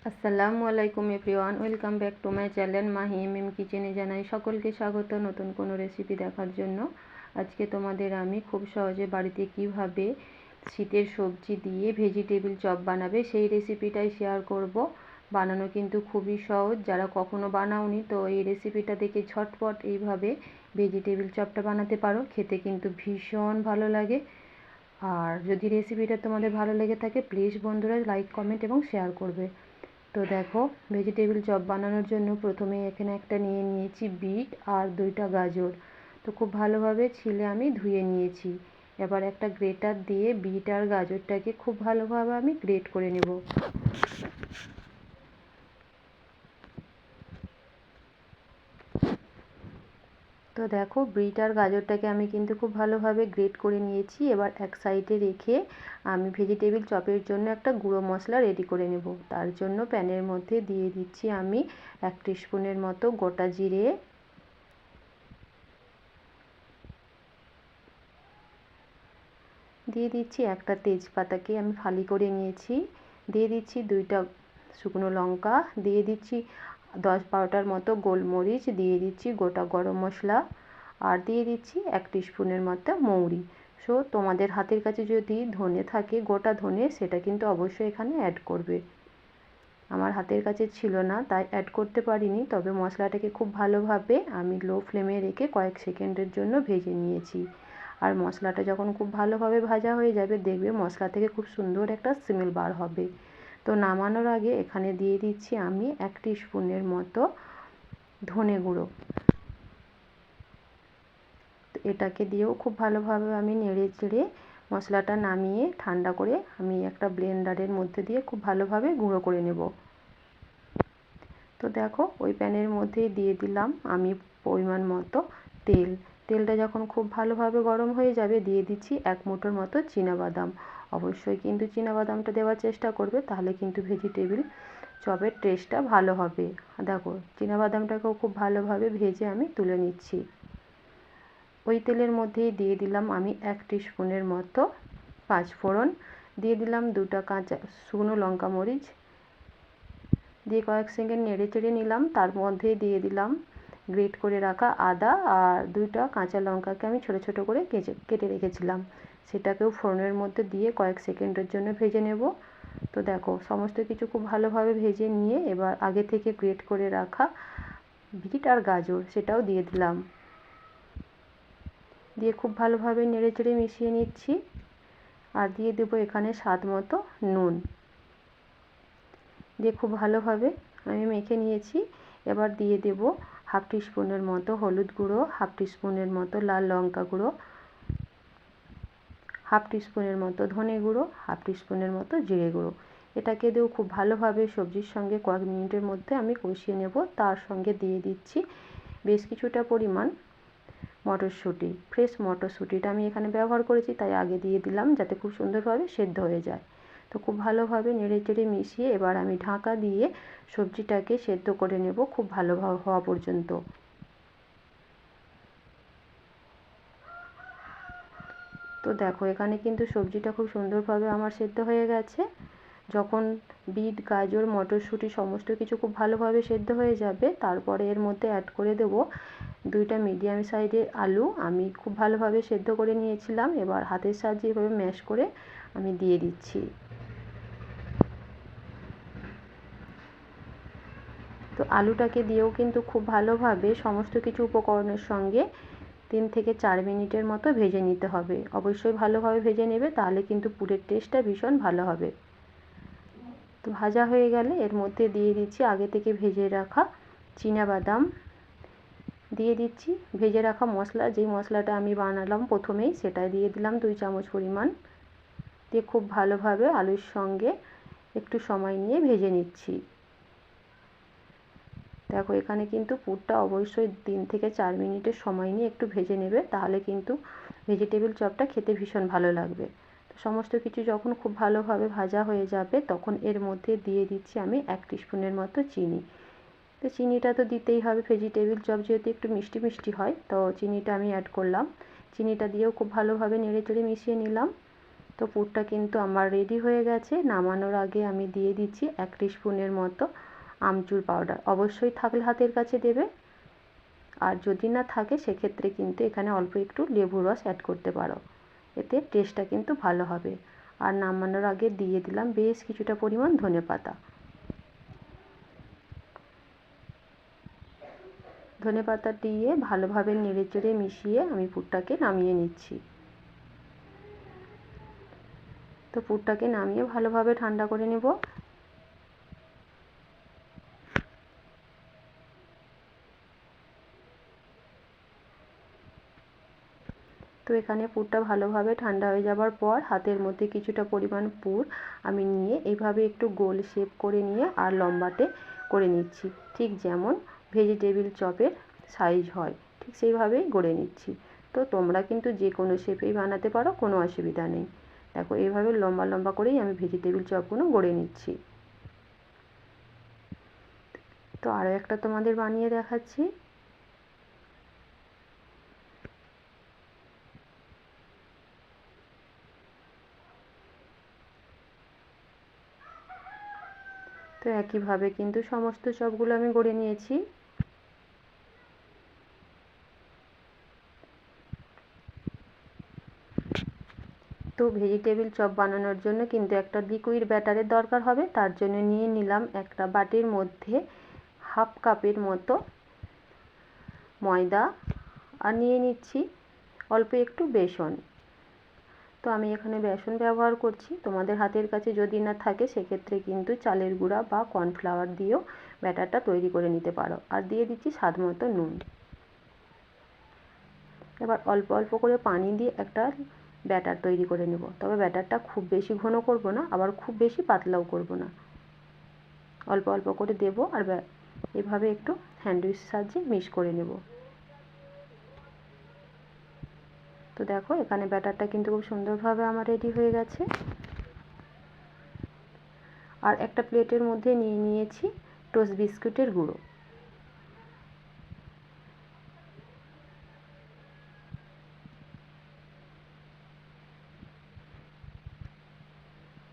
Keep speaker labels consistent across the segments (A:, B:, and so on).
A: আসসালামু আলাইকুম everyone, welcome back to my channel Mahi MM কিচেনে। জানাই সকলকে স্বাগত নতুন কোনো রেসিপি দেখার জন্য। আজকে তোমাদের আমি খুব সহজে বাড়িতে কিভাবে শীতের সবজি দিয়ে ভেজিটেবিল চপ বানাবে সেই রেসিপিটাই শেয়ার করব। বানানো কিন্তু খুবই সহজ, যারা কখনো বানাওনি তো এই রেসিপিটা দেখে ঝটপট এইভাবে ভেজিটেবিল চপটা বানাতে পারো। খেতে কিন্তু ভীষণ ভালো লাগে। আর যদি রেসিপিটা তোমাদের ভালো লেগে থাকে প্লিজ বন্ধুরা লাইক, কমেন্ট এবং শেয়ার করবে। তো দেখো, ভেজিটেবিল চপ বানানোর জন্য প্রথমে এখানে একটা নিয়ে নিয়েছি বিট আর 2টা গাজর। তো খুব ভালোভাবে ছিলে আমি ধুয়ে নিয়েছি। এবার একটা গ্রেটার দিয়ে বিট আর গাজরটাকে খুব ভালোভাবে আমি গ্রেট করে নেব। তো দেখো, বিট আর গাজরটাকে আমি কিন্তু খুব ভালোভাবে গ্রেট করে নিয়েছি। এবার এক সাইডে রেখে আমি ভেজিটেবিল চপের জন্য একটা গুঁড়ো মশলা রেডি করে নেব। তার জন্য প্যানের মধ্যে দিয়ে দিচ্ছি আমি 1 টিস্পুনের মতো গোটা জিরে, দিয়ে দিচ্ছি একটা তেজপাতাকে আমি ফালি করে নিয়েছি, দিয়ে দিচ্ছি 2টা শুকনো লঙ্কা, দিয়ে দিচ্ছি 10-12টার মতো গোলমরিচ, দিয়ে দিচ্ছি গোটা গরম মশলা, আর দিয়ে দিচ্ছি 1 টিস্পুনের মতো মৌরি। সো তোমাদের হাতের কাছে যদি ধনে থাকে, গোটা ধনে, সেটা কিন্তু অবশ্যই এখানে অ্যাড করবে। আমার হাতের কাছে ছিল না তাই অ্যাড করতে পারিনি, তবে মশলাটাকে খুব ভালোভাবে আমি লো ফ্লেমে রেখে কয়েক সেকেন্ডের জন্য ভেজে নিয়েছি। আর মশলাটা যখন খুব ভালোভাবে ভাজা হয়ে যাবে দেখবে মশলা থেকে খুব সুন্দর একটা স্মেল বার হবে। তো নামানোর আগে এখানে দিয়ে দিচ্ছি আমি 1 টিস্পুনের মতো ধনে গুঁড়ো। তো এটাকে দিয়েও খুব ভালোভাবে আমি নেড়ে চেড়ে মশলাটা নামিয়ে ঠান্ডা করে আমি একটা ব্লেন্ডারের মধ্যে দিয়ে খুব ভালোভাবে গুঁড়ো করে নেব। তো দেখো, ওই প্যানের মধ্যেই দিয়ে দিলাম আমি পরিমাণ মতো তেল। তেলটা যখন খুব ভালোভাবে গরম হয়ে যাবে দিয়ে দিচ্ছি 1 মুঠোর মতো চীনাবাদাম। অবশ্যই কিন্তু চীনাবাদামটা দেওয়ার চেষ্টা করবে, তাহলে কিন্তু ভেজিটেবিল চপের টেস্টটা ভালো হবে। দেখো, চীনাবাদামটাকেও খুব ভালোভাবে ভেজে আমি তুলে নিচ্ছি। ওই তেলের মধ্যেই দিয়ে দিলাম আমি 1 টিস্পুনের মতো পাঁচফোড়ন, দিয়ে দিলাম 2টা কাঁচা শুকনো লঙ্কা মরিচ, দিয়ে কয়েক সেকেন্ড নেড়ে চেড়ে নিলাম। তার মধ্যে দিয়ে দিলাম গ্রেট করে রাখা আদা আর 2টা কাঁচা লঙ্কাকে আমি ছোট ছোট করে কেটে রেখেছিলাম, সেটাকেও ফোড়নের মধ্যে দিয়ে কয়েক সেকেন্ডের জন্য ভেজে নেব। তো দেখো, সমস্ত কিছু খুব ভালোভাবে ভেজে নিয়ে এবার আগে থেকে গ্রেট করে রাখা বিট আর গাজর সেটাও দিয়ে দিলাম, দিয়ে খুব ভালোভাবে নেড়ে চেড়ে মিশিয়ে নিচ্ছি। আর দিয়ে দেবো এখানে স্বাদ মতো নুন, দিয়ে খুব ভালোভাবে আমি মেখে নিয়েছি। এবার দিয়ে দেব 1/2 টিস্পুনের মতো হলুদ গুঁড়ো, 1/2 টিস্পুনের মতো লাল লঙ্কা গুঁড়ো, 1/2 টিস্পুনের মতো ধনে গুঁড়ো, 1/2 টিস্পুনের মতো জিরে গুঁড়ো। এটাকে দিয়েও খুব ভালোভাবে সবজির সঙ্গে কয়েক মিনিটের মধ্যে আমি কষিয়ে নেব। তার সঙ্গে দিয়ে দিচ্ছি বেশ কিছুটা পরিমাণ মটরশুঁটি। ফ্রেশ মটরশুঁটিটা আমি এখানে ব্যবহার করেছি, তাই আগে দিয়ে দিলাম যাতে খুব সুন্দরভাবে সেদ্ধ হয়ে যায়। তো খুব ভালোভাবে নেড়ে চেড়ে মিশিয়ে এবার আমি ঢাকা দিয়ে সবজিটাকে সেদ্ধ করে নেব খুব ভালোভাবে হওয়া পর্যন্ত। তো দেখো, এখানে কিন্তু সবজিটা খুব সুন্দরভাবে আমার সেদ্ধ হয়ে গেছে। যখন বিট, গাজর, মটরশুঁটি সমস্ত কিছু খুব ভালোভাবে সেদ্ধ হয়ে যাবে তারপরে এর মধ্যে অ্যাড করে দেব 2টা মিডিয়াম সাইজের আলু আমি খুব ভালোভাবে সেদ্ধ করে নিয়েছিলাম। এবার হাতের সাহায্যে এভাবে ম্যাশ করে আমি দিয়ে দিচ্ছি। তো আলুটাকে দিয়েও কিন্তু খুব ভালোভাবে সমস্ত কিছু উপকরণের সঙ্গে 3 থেকে 4 মিনিটের মতো ভেজে নিতে হবে। অবশ্যই ভালোভাবে ভেজে নেবে, তাহলে কিন্তু পুরের টেস্টটা ভীষণ ভালো হবে। তো ভাজা হয়ে গেলে এর মধ্যে দিয়ে দিচ্ছি আগে থেকে ভেজে রাখা চীনাবাদাম, দিয়ে দিচ্ছি ভেজে রাখা মশলা, যেই মশলাটা আমি বানালাম প্রথমেই সেটা দিয়ে দিলাম 2 চামচ পরিমাণ, দিয়ে খুব ভালোভাবে আলুর সঙ্গে একটু সময় নিয়ে ভেজে নিচ্ছি। দেখো, এখানে কিন্তু পুরটা অবশ্যই 3 থেকে 4 মিনিটের সময় নিয়ে একটু ভেজে নেবে, তাহলে কিন্তু ভেজিটেবিল চপটা খেতে ভীষণ ভালো লাগবে। তো সমস্ত কিছু যখন খুব ভালোভাবে ভাজা হয়ে যাবে তখন এর মধ্যে দিয়ে দিচ্ছি আমি 1 টিস্পুনের মতো চিনি। তো চিনিটা তো দিতেই হবে, ভেজিটেবিল চপ যেহেতু একটু মিষ্টি মিষ্টি হয় তো চিনিটা আমি অ্যাড করলাম। চিনিটা দিয়েও খুব ভালোভাবে নেড়ে চেড়ে মিশিয়ে নিলাম। তো পুরটা কিন্তু আমার রেডি হয়ে গেছে। নামানোর আগে আমি দিয়ে দিচ্ছি 1 টিস্পুনের মতো আমচুর পাউডার। অবশ্যই থাকলে হাতের কাছে দেবে, আর যদি না থাকে সেক্ষেত্রে কিন্তু এখানে অল্প একটু লেবুর রস অ্যাড করতে পারো, এতে টেস্টটা কিন্তু ভালো হবে। আর নামানোর আগে দিয়ে দিলাম বেশ কিছুটা পরিমাণ ধনেপাতা। ধনেপাতা দিয়ে ভালোভাবে নেড়েচেড়ে মিশিয়ে আমি পুরটাকে নামিয়ে নিচ্ছি। তো পুরটাকে নামিয়ে ভালোভাবে ঠান্ডা করে নেব। তো এখানে পুরটা ভালোভাবে ঠান্ডা হয়ে যাবার পর হাতের মধ্যে কিছুটা পরিমাণ পুর আমি নিয়ে এইভাবে একটু গোল শেপ করে নিয়ে আর লম্বাটে করে নিচ্ছি, ঠিক যেমন ভেজিটেবিল চপের সাইজ হয় ঠিক সেইভাবেই গড়ে নিচ্ছি। তো তোমরা কিন্তু যে কোনো শেপেই বানাতে পারো, কোনো অসুবিধা নেই। দেখো এইভাবে লম্বা লম্বা করেই আমি ভেজিটেবিল চপগুলো গড়ে নিচ্ছি। তো আরও একটা তোমাদের বানিয়ে দেখাচ্ছি। তো একইভাবে কিন্তু সমস্ত চপগুলো আমি গড়ে নিয়েছি। তো ভেজিটেবিল চপ বানানোর জন্য কিন্তু একটা লিকুইড ব্যাটারের দরকার হবে। তার জন্য নিয়ে নিলাম একটা বাটির মধ্যে হাফ কাপের মতো ময়দা, আর নিয়ে নিচ্ছি অল্প একটু বেসন। তো আমি এখানে বেসন ব্যবহার করছি, তোমাদের হাতের কাছে যদি না থাকে সেক্ষেত্রে কিন্তু চালের গুঁড়া বা কর্নফ্লাওয়ার দিয়েও ব্যাটারটা তৈরি করে নিতে পারো। আর দিয়ে দিচ্ছি স্বাদ মতো নুন। এবার অল্প অল্প করে পানি দিয়ে একটা ব্যাটার তৈরি করে নেব। তবে ব্যাটারটা খুব বেশি ঘন করব না, আবার খুব বেশি পাতলাও করব না, অল্প অল্প করে দেব। আর এভাবে একটু হ্যান্ড উইস্কের সাহায্যে মিক্স করে নেব। তো দেখো এখানে ব্যাটারটা কিন্তু খুব সুন্দরভাবে আমার রেডি হয়ে গেছে। আর একটা প্লেটের মধ্যে নিয়ে নিয়েছি টোস্ট বিস্কুটের গুঁড়ো।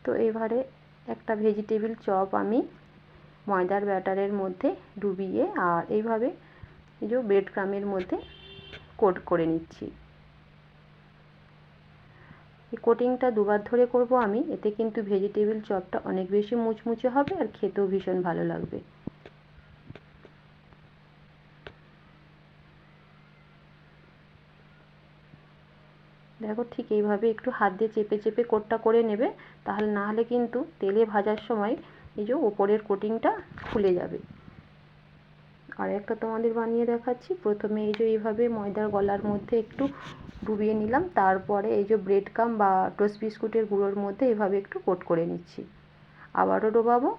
A: তো এবারে একটা ভেজিটেবিল চপ আমি ময়দার ব্যাটারের মধ্যে ডুবিয়ে আর এইভাবে এই যে ব্রেড ক্রামের মধ্যে কোট করে নিচ্ছি। এই কোটিংটা দুবার ধরে করব আমি, এতে কিন্তু ভেজিটেবিল চপটা অনেক বেশি মুচমুচে হবে আর খেতেও ভীষণ ভালো লাগবে। দেখো ঠিক এইভাবে একটু হাত দিয়ে চেপে চেপে কোটটা করে নেবে, তাহলে না হলে কিন্তু তেলে ভাজার সময় এই যে ওপরের কোটিংটা খুলে যাবে। আর একটা তোমাদের বানিয়ে দেখাচ্ছি। প্রথমে এই যে এইভাবে ময়দার গলার মধ্যে একটু ডুবিয়ে নিলাম, তারপরে এই যে ব্রেড ক্রাম্ব বা টোস্ট বিস্কুটের গুঁড়োর মধ্যে এইভাবে একটু কোট করে নিচ্ছি। আবারও ডোবাবো।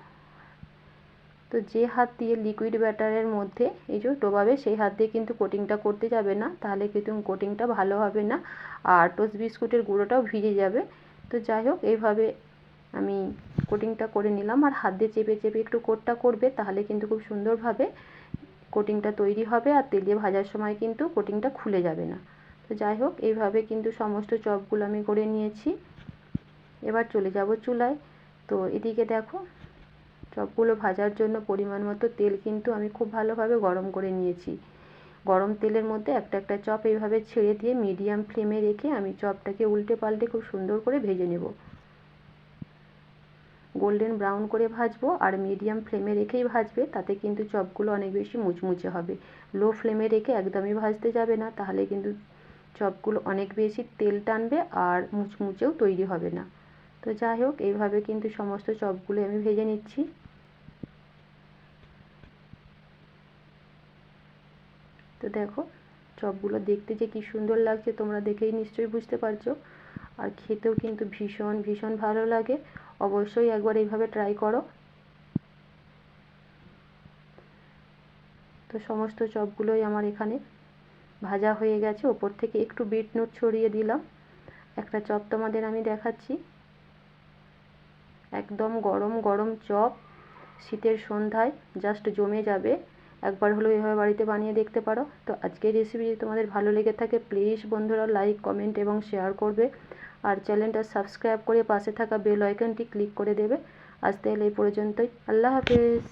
A: তো যে হাত দিয়ে লিকুইড ব্যাটারের মধ্যে এই যে ডোবাবে সেই হাত দিয়ে কিন্তু কোটিংটা করতে যাবে না, তাহলে কিন্তু কোটিংটা ভালো হবে না আর টোস্ট বিস্কুটের গুঁড়োটাও ভিজে যাবে। তো যাই হোক এইভাবে আমি কোটিংটা করে নিলাম, আর হাত দিয়ে চেপে চেপে একটু কোটটা করবে, তাহলে কিন্তু খুব সুন্দরভাবে কোটিংটা তৈরি হবে আর তেলে ভাজার সময় কিন্তু কোটিংটা খুলে যাবে না। তো যাই হোক এইভাবে কিন্তু সমস্ত চপগুলো আমি করে নিয়েছি। এবার চলে যাব চুলায়। তো এদিকে দেখো চপগুলো ভাজার জন্য পরিমাণ মতো তেল কিন্তু আমি খুব ভালোভাবে গরম করে নিয়েছি। গরম তেলের মধ্যে একটা একটা চপ এইভাবে ছেড়ে দিয়ে মিডিয়াম ফ্লেমে রেখে আমি চপটাকে উল্টে পাল্টে খুব সুন্দর করে ভেজে নেব। গোল্ডেন ব্রাউন করে ভাজবো আর মিডিয়াম ফ্লেমে রেখেই ভাজবে, তাতে কিন্তু চপগুলো অনেক বেশি মুচমুচে হবে। লো ফ্লেমে রেখে একদমই ভাজতে যাবে না, তাহলে কিন্তু চপগুলো অনেক বেশি তেল টানবে আর মুচমুচেও তৈরি হবে না। তো যাই হোক এইভাবে কিন্তু সমস্ত চপগুলো আমি ভেজে নিচ্ছি। তো দেখো চপগুলো দেখতে যে কি সুন্দর লাগছে তোমরা দেখেই নিশ্চয়ই বুঝতে পারছো, আর খেতেও কিন্তু ভীষণ ভীষণ ভালো লাগে। অবশ্যই একবার এইভাবে ট্রাই করো। তো সমস্ত চপগুলোই আমার এখানে ভাজা হয়ে গেছে। ওপর থেকে একটু বিট নুন ছড়িয়ে দিলাম। একটা চপ তোমাদের আমি দেখাচ্ছি, একদম গরম গরম চপ, শীতের সন্ধ্যায় জাস্ট জমে যাবে। একবার হলেও এভাবে বাড়িতে বানিয়ে দেখতে পারো। তো আজকের রেসিপি যদি তোমাদের ভালো লেগে থাকে প্লিজ বন্ধুরা লাইক কমেন্ট এবং শেয়ার করবে। আর চ্যানেলটা সাবস্ক্রাইব করে পাশে থাকা বেল আইকনটি ক্লিক করে দেবে। আজ তাহলে এই পর্যন্তই। আল্লাহ হাফেজ।